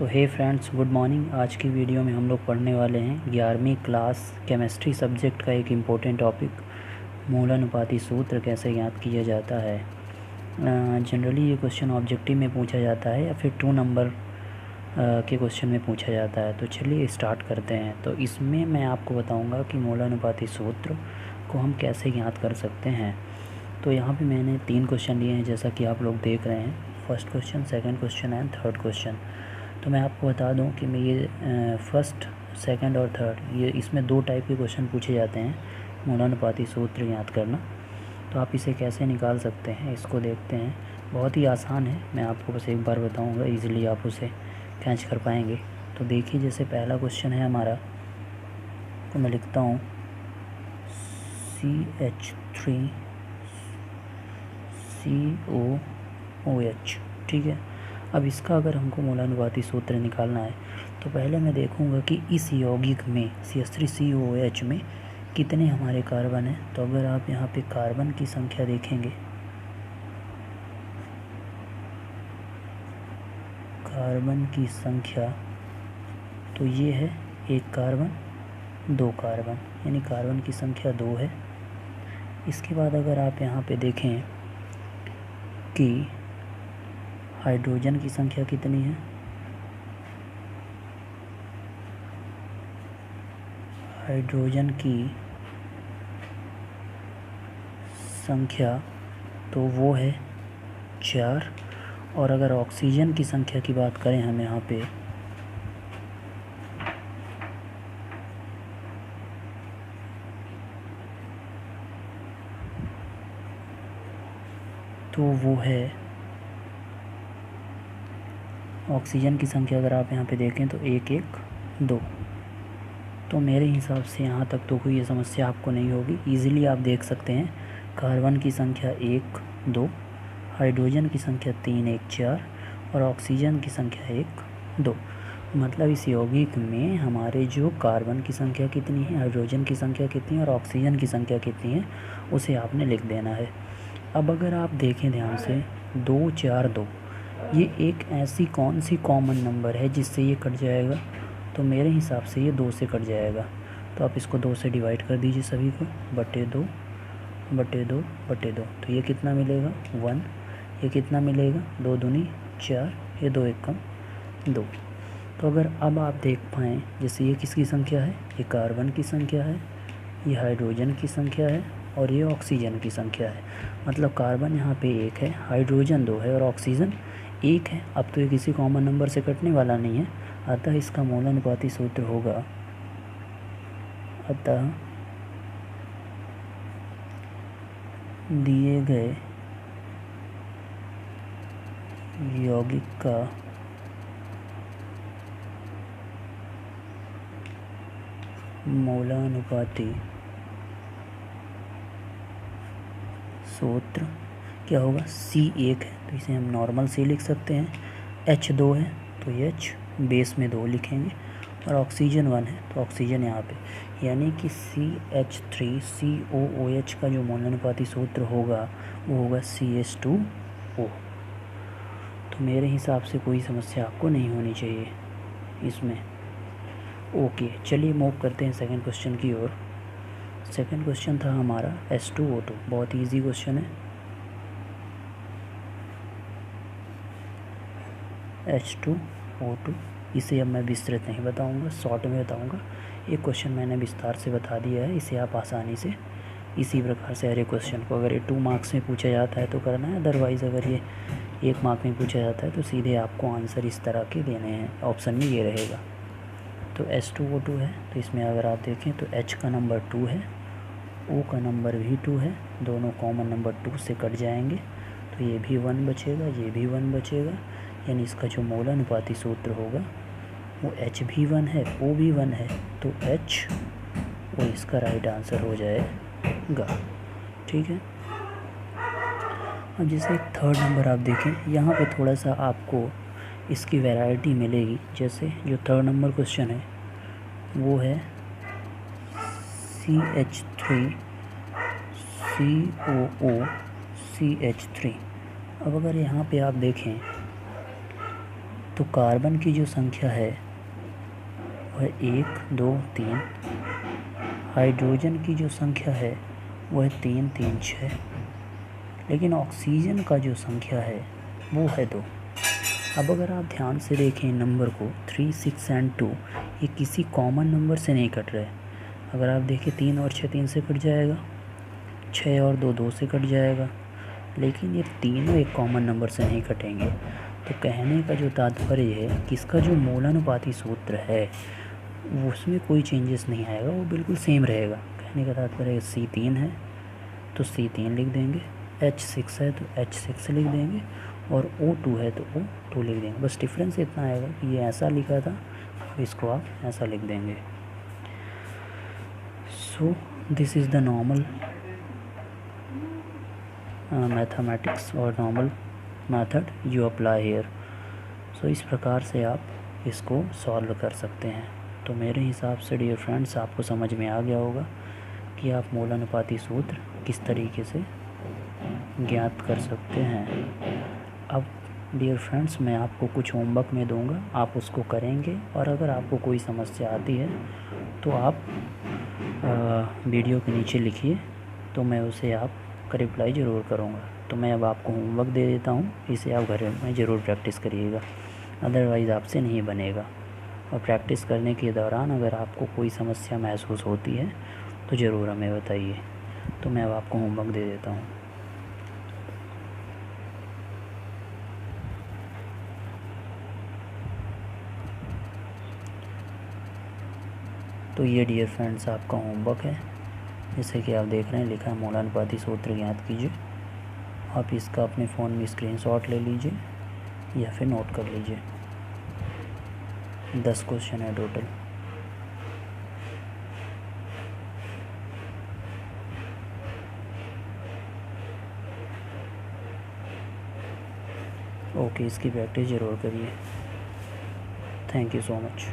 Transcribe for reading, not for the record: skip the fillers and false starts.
तो हे friends, good morning. आज की वीडियो में हम लोग पढ़ने वाले हैं 11वीं क्लास केमिस्ट्री सब्जेक्ट का एक इम्पोर्टेंट टॉपिक, मूलानुपाती सूत्र कैसे ज्ञात किया जाता है। जनरली ये क्वेश्चन ऑब्जेक्टिव में पूछा जाता है या फिर 2 नंबर के क्वेश्चन में पूछा जाता है। तो चलिए स्टार्ट करते हैं। तो इसमें मैं आपको बताऊंगा कि मूलानुपाती सूत्र को हम कैसे ज्ञात कर सकते हैं। तो यहाँ पे मैंने 3 क्वेश्चन लिए हैं, जैसा कि आप लोग देख रहे हैं। First question, second question and third question. तो मैं आपको बता दूं कि मैं ये फर्स्ट, सेकंड और थर्ड, ये इसमें 2 टाइप के क्वेश्चन पूछे जाते हैं, मूलानुपाती सूत्र ज्ञात करना। तो आप इसे कैसे निकाल सकते हैं, इसको देखते हैं। बहुत ही आसान है, मैं आपको बस एक बार बताऊंगा, इजीली आप उसे कैच कर पाएंगे। तो देखिए, जैसे पहला क्वेश्चन है हमारा, तो मैं लिखता हूँ CH3COOH, ठीक है। अब इसका अगर हमको मूलानुपाती सूत्र निकालना है तो पहले मैं देखूंगा कि इस यौगिक में CH3COOH में कितने हमारे कार्बन हैं। तो अगर आप यहाँ पे कार्बन की संख्या देखेंगे, कार्बन की संख्या, तो ये है 1 कार्बन 2 कार्बन, यानी कार्बन की संख्या 2 है। इसके बाद अगर आप यहाँ पे देखें कि हाइड्रोजन की संख्या कितनी है, हाइड्रोजन की संख्या तो वो है 4। और अगर ऑक्सीजन की संख्या की बात करें हम यहाँ पे, तो वो है, ऑक्सीजन की संख्या अगर आप यहाँ पे देखें तो 1 1 2। तो मेरे हिसाब से यहाँ तक तो कोई ये समस्या आपको नहीं होगी, इजीली आप देख सकते हैं। कार्बन की संख्या 1 2, हाइड्रोजन की संख्या 3 1 4 और ऑक्सीजन की संख्या 1 2। मतलब इस यौगिक में हमारे जो कार्बन की संख्या कितनी है, हाइड्रोजन की संख्या कितनी है और ऑक्सीजन की संख्या कितनी है, उसे आपने लिख देना है। अब अगर आप देखें ध्यान से, 2 4 2, ये एक ऐसी कौन सी कॉमन नंबर है जिससे ये कट जाएगा। तो मेरे हिसाब से ये 2 से कट जाएगा। तो आप इसको 2 से डिवाइड कर दीजिए सभी को, बटे 2 बटे 2 बटे 2। तो ये कितना मिलेगा 1। ये कितना मिलेगा 2 दूनी 4, ये 2 1 कम 2। तो अगर अब आप देख पाएँ, जैसे ये किसकी संख्या है, ये कार्बन की संख्या है, ये हाइड्रोजन की संख्या है और ये ऑक्सीजन की संख्या है। मतलब कार्बन यहाँ पे 1 है, हाइड्रोजन 2 है और ऑक्सीजन 1 है। अब तो ये किसी कॉमन नंबर से कटने वाला नहीं है, अतः इसका मूलानुपाती सूत्र होगा, अतः दिए गए यौगिक का मूलानुपाती सूत्र क्या होगा, C1 है तो इसे हम नॉर्मल C लिख सकते हैं, H2 है तो H बेस में 2 लिखेंगे और ऑक्सीजन 1 है तो ऑक्सीजन यहाँ पे, यानी कि CH3COOH का जो मूलानुपाती सूत्र होगा वो होगा CH2O। तो मेरे हिसाब से कोई समस्या आपको नहीं होनी चाहिए इसमें। ओके, चलिए मूव करते हैं सेकंड क्वेश्चन की ओर। सेकंड क्वेश्चन था हमारा H2O2, बहुत इजी क्वेश्चन है। H2O2, इसे अब मैं विस्तृत नहीं बताऊंगा, शॉर्ट में बताऊंगा। एक क्वेश्चन मैंने विस्तार से बता दिया है, इसे आप आसानी से इसी प्रकार से हर एक क्वेश्चन को, अगर ये 2 मार्क्स में पूछा जाता है तो करना है, अदरवाइज़ अगर ये 1 मार्क में पूछा जाता है तो सीधे आपको आंसर इस तरह के देने हैं। ऑप्शन में ये रहेगा। तो H2O2 है, तो इसमें अगर आप देखें तो H का नंबर 2 है, O का नंबर भी 2 है, दोनों कॉमन नंबर 2 से कट जाएंगे तो ये भी 1 बचेगा, ये भी 1 बचेगा, यानी इसका जो मूलानुपाती सूत्र होगा वो H भी 1 है, O भी 1 है, तो H वो इसका राइट आंसर हो जाएगा, ठीक है। अब जैसे एक थर्ड नंबर आप देखें, यहाँ पे थोड़ा सा आपको इसकी वैरायटी मिलेगी। जैसे जो थर्ड नंबर क्वेश्चन है वो है CH3COOCH3। अब अगर यहाँ पे आप देखें तो कार्बन की जो संख्या है वह 1 2 3, हाइड्रोजन की जो संख्या है वह 3 3 6, लेकिन ऑक्सीजन का जो संख्या है वो है 2। अब अगर आप ध्यान से देखें नंबर को 3 6 एंड 2, ये किसी कॉमन नंबर से नहीं कट रहे। अगर आप देखें 3 और 6 3 से कट जाएगा, 6 और 2 2 से कट जाएगा, लेकिन ये तीनों एक कॉमन नंबर से नहीं कटेंगे। तो कहने का जो तात्पर्य है कि इसका जो मूलानुपाती सूत्र है उसमें कोई चेंजेस नहीं आएगा, वो बिल्कुल सेम रहेगा। कहने का तात्पर्य C3 है तो C3 लिख देंगे, H6 है तो H6 लिख देंगे, और O2 है तो O2 लिख देंगे। बस डिफरेंस इतना आएगा कि ये ऐसा लिखा था, इसको आप ऐसा लिख देंगे। So this is the normal mathematics और normal method you apply here. So इस प्रकार से आप इसको सॉल्व कर सकते हैं। तो मेरे हिसाब से डियर फ्रेंड्स आपको समझ में आ गया होगा कि आप मूलानुपाती सूत्र किस तरीके से ज्ञात कर सकते हैं। अब डियर फ्रेंड्स मैं आपको कुछ होमवर्क में दूंगा, आप उसको करेंगे, और अगर आपको कोई समस्या आती है तो आप वीडियो के नीचे लिखिए, तो मैं उसे आपका रिप्लाई ज़रूर करूँगा। तो मैं अब आपको होमवर्क दे देता हूँ, इसे आप घर में ज़रूर प्रैक्टिस करिएगा, अदरवाइज़ आपसे नहीं बनेगा। और प्रैक्टिस करने के दौरान अगर आपको कोई समस्या महसूस होती है तो ज़रूर हमें बताइए। तो मैं अब आपको होमवर्क दे देता हूँ। तो ये डियर फ्रेंड्स आपका होमवर्क है, जैसे कि आप देख रहे हैं लिखा है मूलानुपाती सूत्र ज्ञात कीजिए। आप इसका अपने फ़ोन में स्क्रीनशॉट ले लीजिए या फिर नोट कर लीजिए। 10 क्वेश्चन है टोटल। ओके, इसकी प्रैक्टिस ज़रूर करिए। Thank you so much.